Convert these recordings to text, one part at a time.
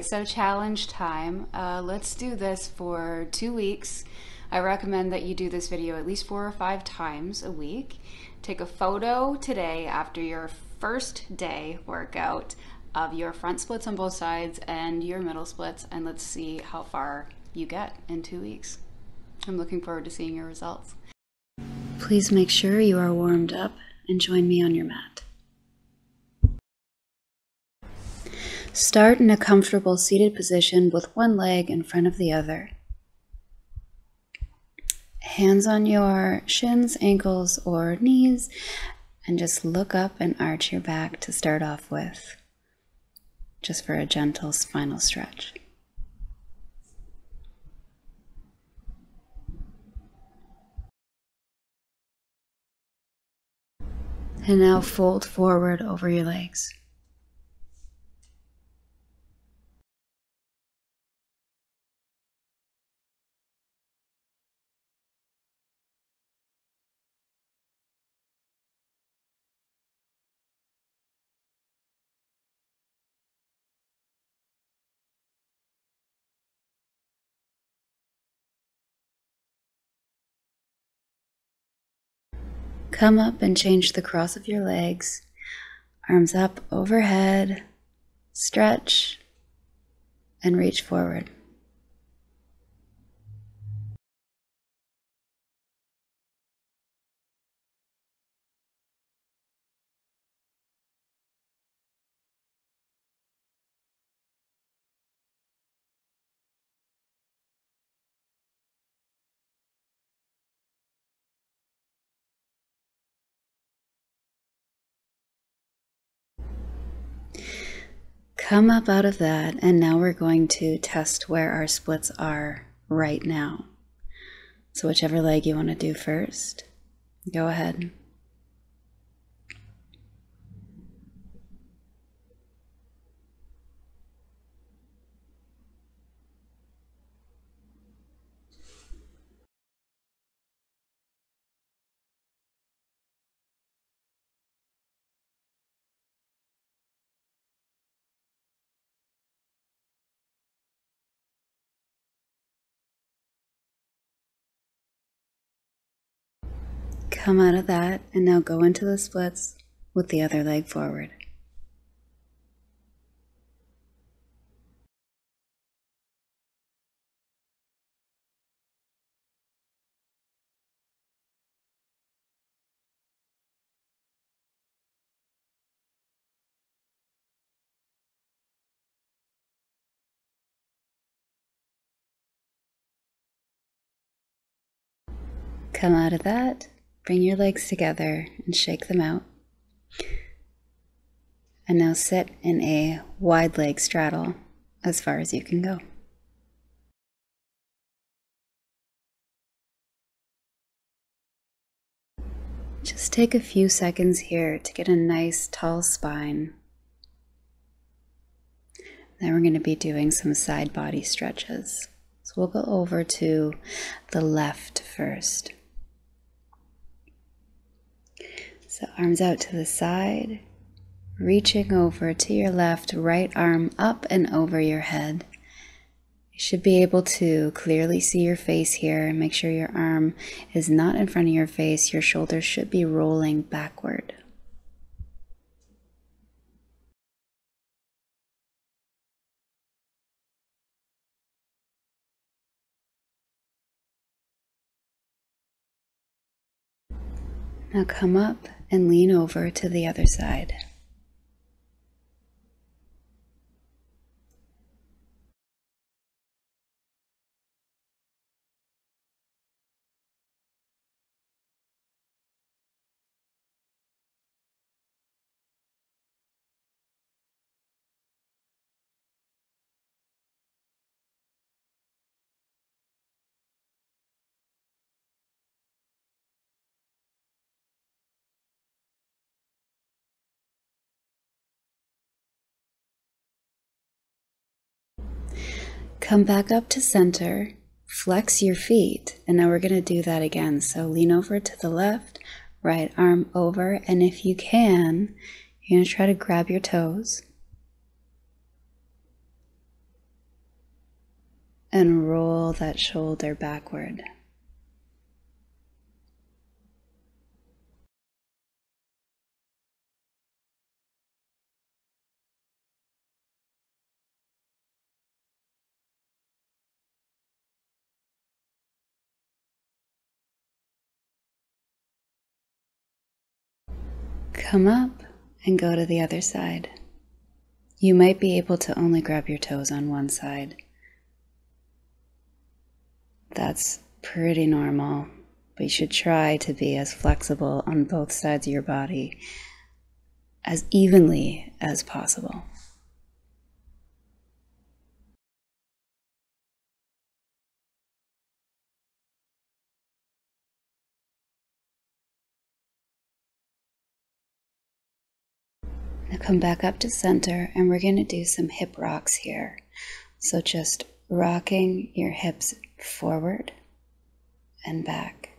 so challenge time. Let's do this for 2 weeks. I recommend that you do this video at least 4 or 5 times a week. Take a photo today after your first day workout of your front splits on both sides and your middle splits, and let's see how far you get in 2 weeks. I'm looking forward to seeing your results. Please make sure you are warmed up and join me on your mat. Start in a comfortable seated position with one leg in front of the other. Hands on your shins, ankles, or knees, and just look up and arch your back to start off with, just for a gentle spinal stretch. And now fold forward over your legs. Come up and change the cross of your legs. Arms up overhead, stretch, and reach forward. Come up out of that, and now we're going to test where our splits are right now. So whichever leg you want to do first, go ahead. Come out of that, and now go into the splits with the other leg forward. Come out of that, bring your legs together and shake them out. And now sit in a wide leg straddle as far as you can go. Just take a few seconds here to get a nice tall spine. Then we're going to be doing some side body stretches. So we'll go over to the left first. So arms out to the side, reaching over to your left, right arm up and over your head. You should be able to clearly see your face here. Make sure your arm is not in front of your face. Your shoulders should be rolling backward. Now come up and lean over to the other side. Come back up to center, flex your feet, and now we're going to do that again. So lean over to the left, right arm over, and if you can, you're going to try to grab your toes. and roll that shoulder backward. Come up and go to the other side. You might be able to only grab your toes on one side. That's pretty normal, but you should try to be as flexible on both sides of your body as evenly as possible. Now come back up to center, and we're going to do some hip rocks here. So just rocking your hips forward and back.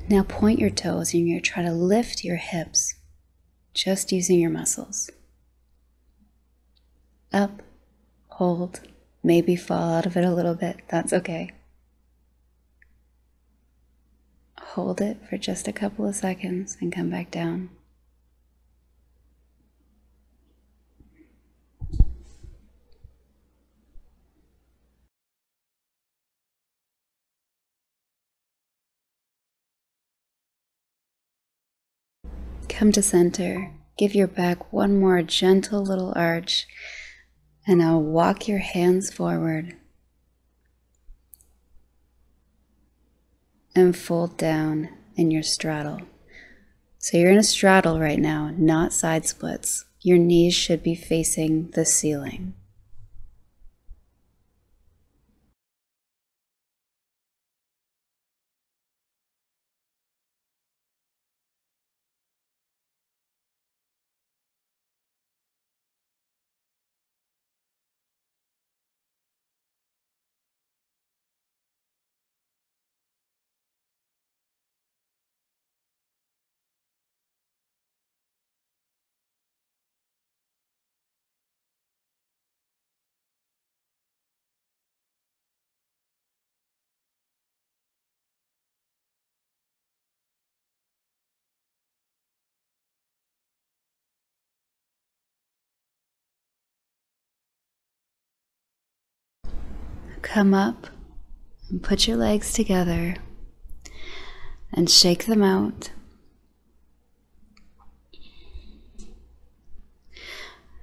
Now point your toes, and you're going to try to lift your hips just using your muscles. Up, hold, maybe fall out of it a little bit, that's okay. Hold it for just a couple of seconds and come back down. Come to center, give your back one more gentle little arch, and now walk your hands forward and fold down in your straddle. So you're in a straddle right now, not side splits. Your knees should be facing the ceiling. Come up and put your legs together and shake them out.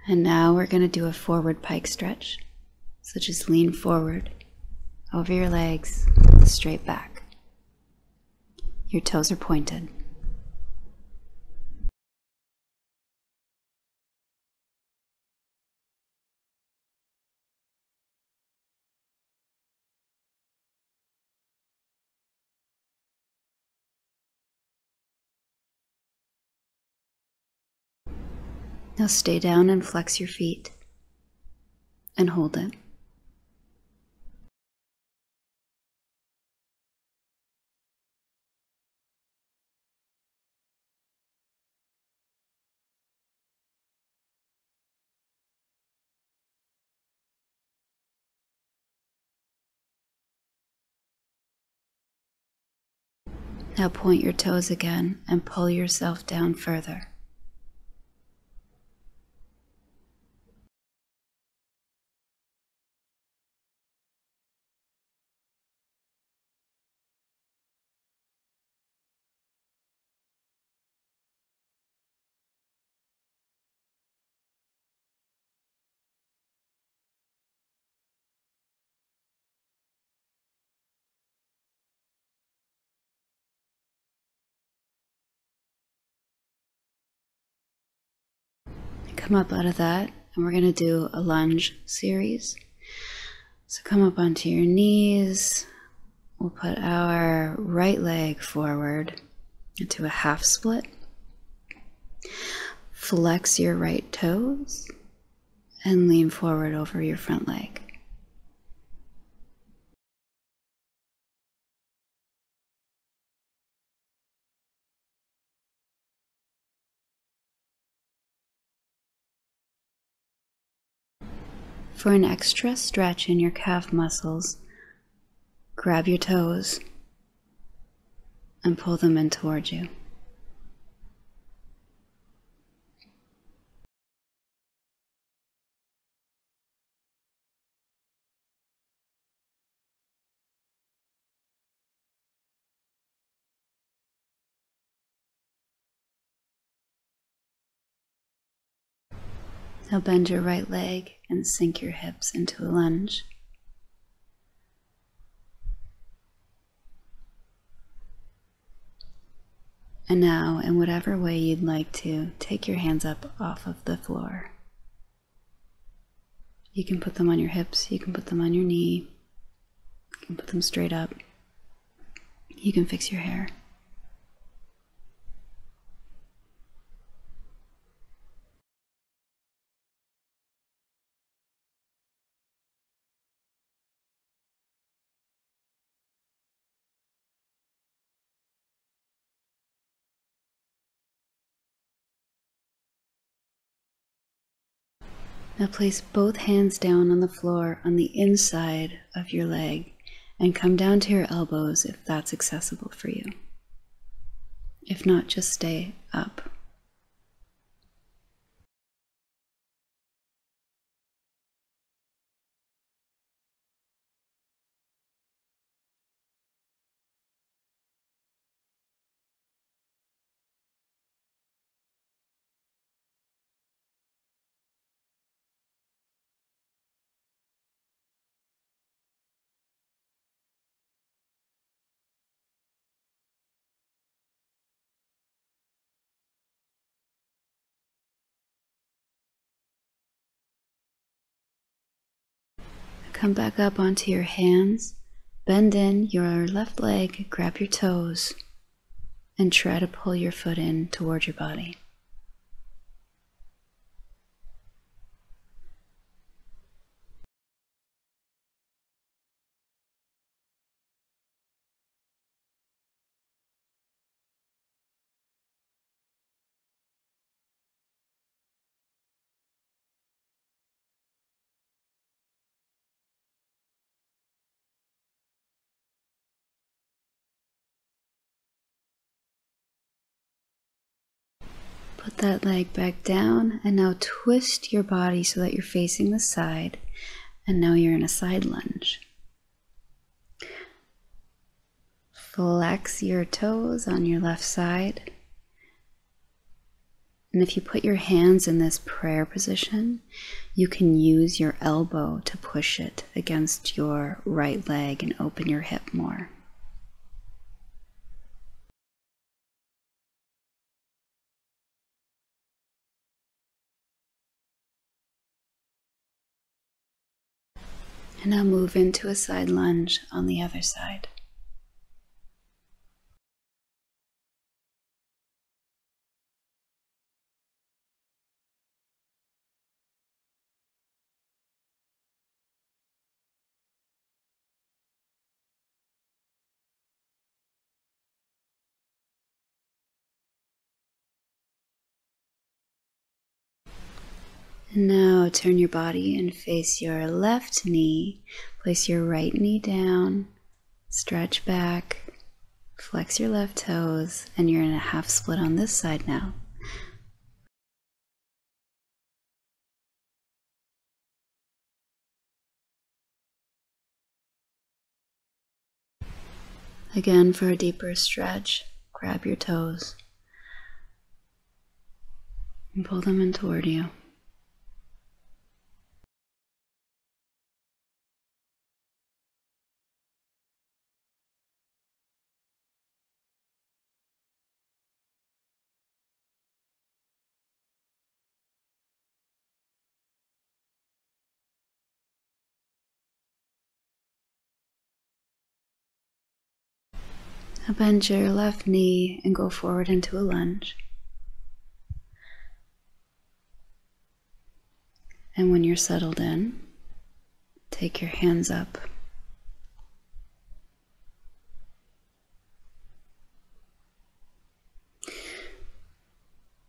And now we're going to do a forward pike stretch. So just lean forward over your legs, straight back. Your toes are pointed. Now stay down and flex your feet and hold it. Now point your toes again and pull yourself down further. Come up out of that, and we're going to do a lunge series. So come up onto your knees, We'll put our right leg forward into a half split. Flex your right toes and lean forward over your front leg. For an extra stretch in your calf muscles, grab your toes and pull them in towards you. Now bend your right leg and sink your hips into a lunge. And now, in whatever way you'd like to, take your hands up off of the floor. You can put them on your hips, you can put them on your knee, you can put them straight up. You can fix your hair. Now place both hands down on the floor on the inside of your leg and come down to your elbows if that's accessible for you. If not, just stay up. Come back up onto your hands, bend in your left leg, grab your toes, and try to pull your foot in towards your body. Put that leg back down and now twist your body so that you're facing the side, and now you're in a side lunge. Flex your toes on your left side. And if you put your hands in this prayer position, you can use your elbow to push it against your right leg and open your hip more. And now move into a side lunge on the other side. And now turn your body and face your left knee. Place your right knee down, stretch back, flex your left toes, and you're in a half split on this side now. Again, for a deeper stretch, grab your toes and pull them in toward you. Now bend your left knee and go forward into a lunge. And when you're settled in, take your hands up.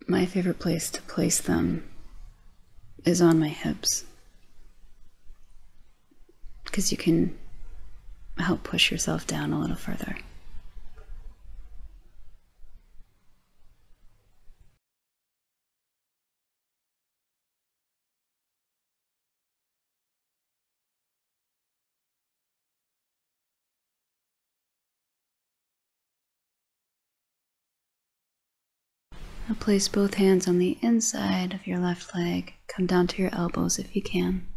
My favorite place to place them is on my hips, because you can help push yourself down a little further. Now place both hands on the inside of your left leg. Come down to your elbows if you can.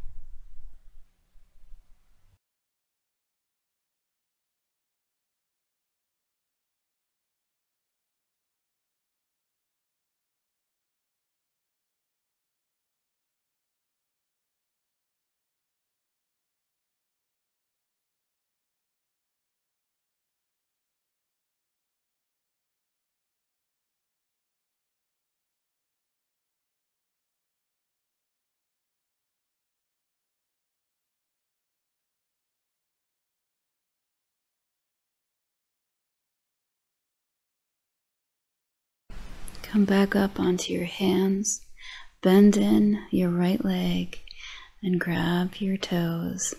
Come back up onto your hands, bend in your right leg, and grab your toes,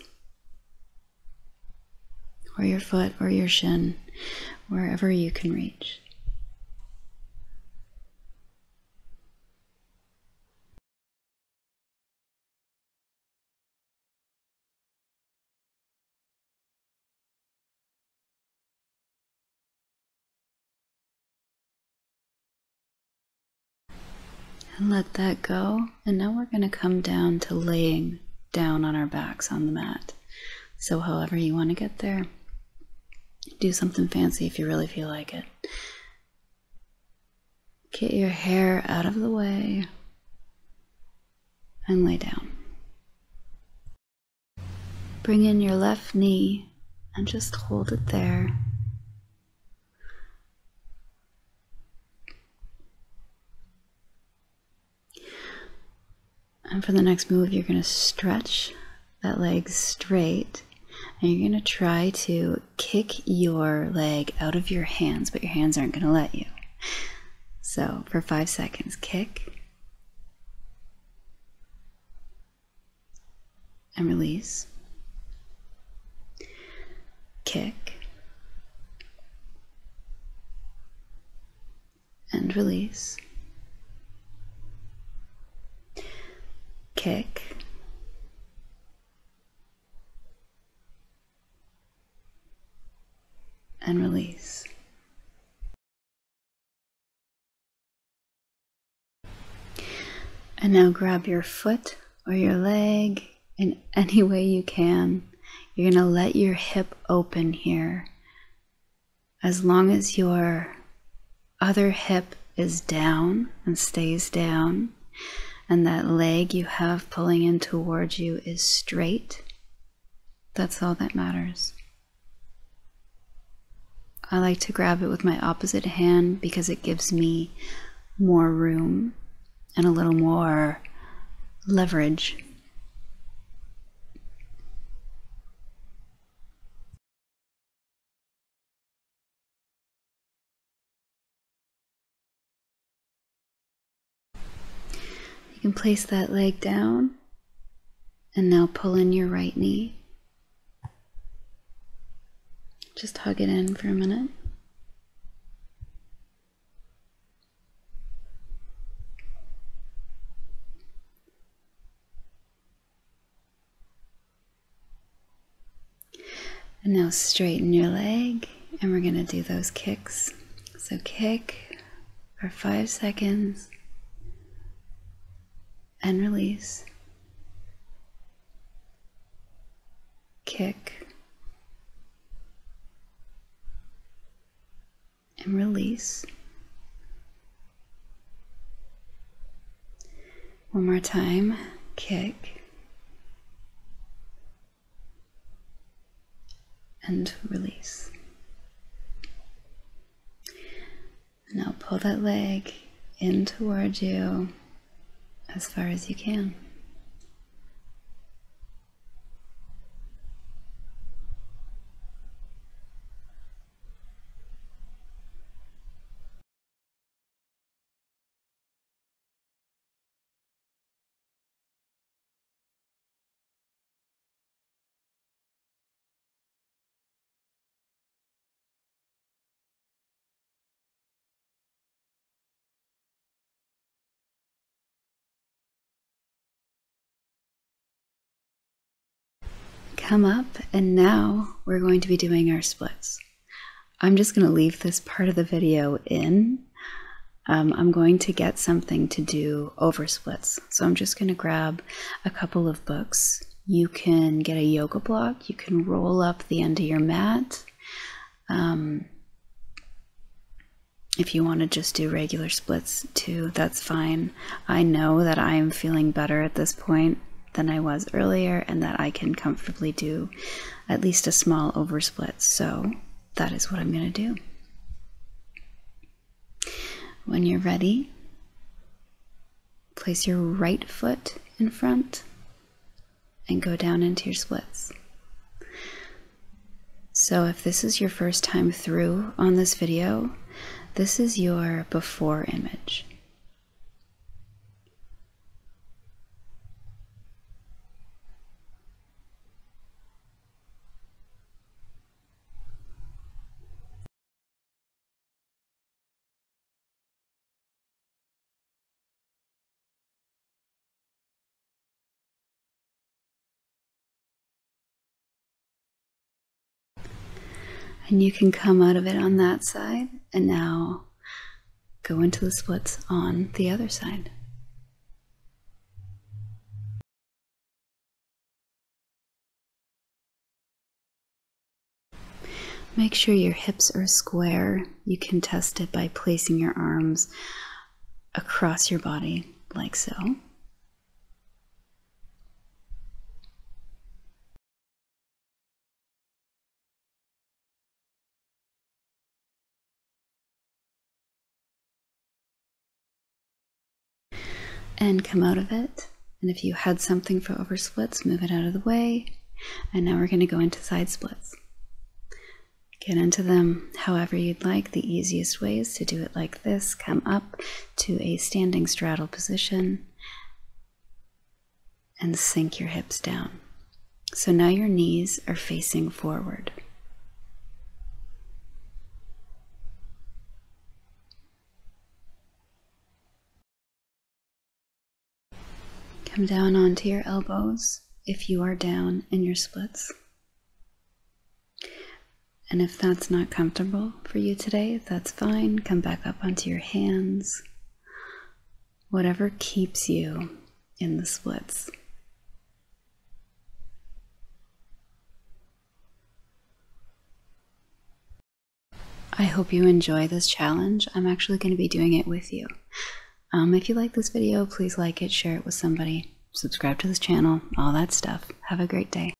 or your foot, or your shin, wherever you can reach. And let that go. And now we're going to come down to laying down on our backs on the mat. So however you want to get there, do something fancy if you really feel like it. Get your hair out of the way and lay down. Bring in your left knee and just hold it there. And for the next move, you're going to stretch that leg straight, and you're going to try to kick your leg out of your hands, but your hands aren't going to let you. So for 5 seconds, kick and release, kick and release, kick and release. And now grab your foot or your leg in any way you can. You're going to let your hip open here. As long as your other hip is down and stays down, and that leg you have pulling in towards you is straight, that's all that matters. I like to grab it with my opposite hand because it gives me more room and a little more leverage. You can place that leg down and now pull in your right knee. Just hug it in for a minute. And now straighten your leg, and we're going to do those kicks. So kick for 5 seconds and release. Kick and release. One more time. Kick and release. Now pull that leg in towards you as far as you can. Come up, and now we're going to be doing our splits. I'm just going to leave this part of the video in. I'm going to get something to do over splits. So I'm just going to grab a couple of books. You can get a yoga block. You can roll up the end of your mat. If you want to just do regular splits too, that's fine. I know that I'm feeling better at this point than I was earlier, and that I can comfortably do at least a small over split. So that is what I'm going to do. When you're ready, place your right foot in front and go down into your splits. So if this is your first time through on this video, this is your before image. And you can come out of it on that side and now go into the splits on the other side. Make sure your hips are square. You can test it by placing your arms across your body like so. And come out of it. And if you had something for over splits, move it out of the way. And now we're going to go into side splits. Get into them however you'd like. The easiest way is to do it like this. Come up to a standing straddle position and sink your hips down. So now your knees are facing forward. Come down onto your elbows if you are down in your splits. And if that's not comfortable for you today, that's fine. Come back up onto your hands. Whatever keeps you in the splits. I hope you enjoy this challenge. I'm actually going to be doing it with you. If you like this video, please like it, share it with somebody, subscribe to this channel, all that stuff. Have a great day.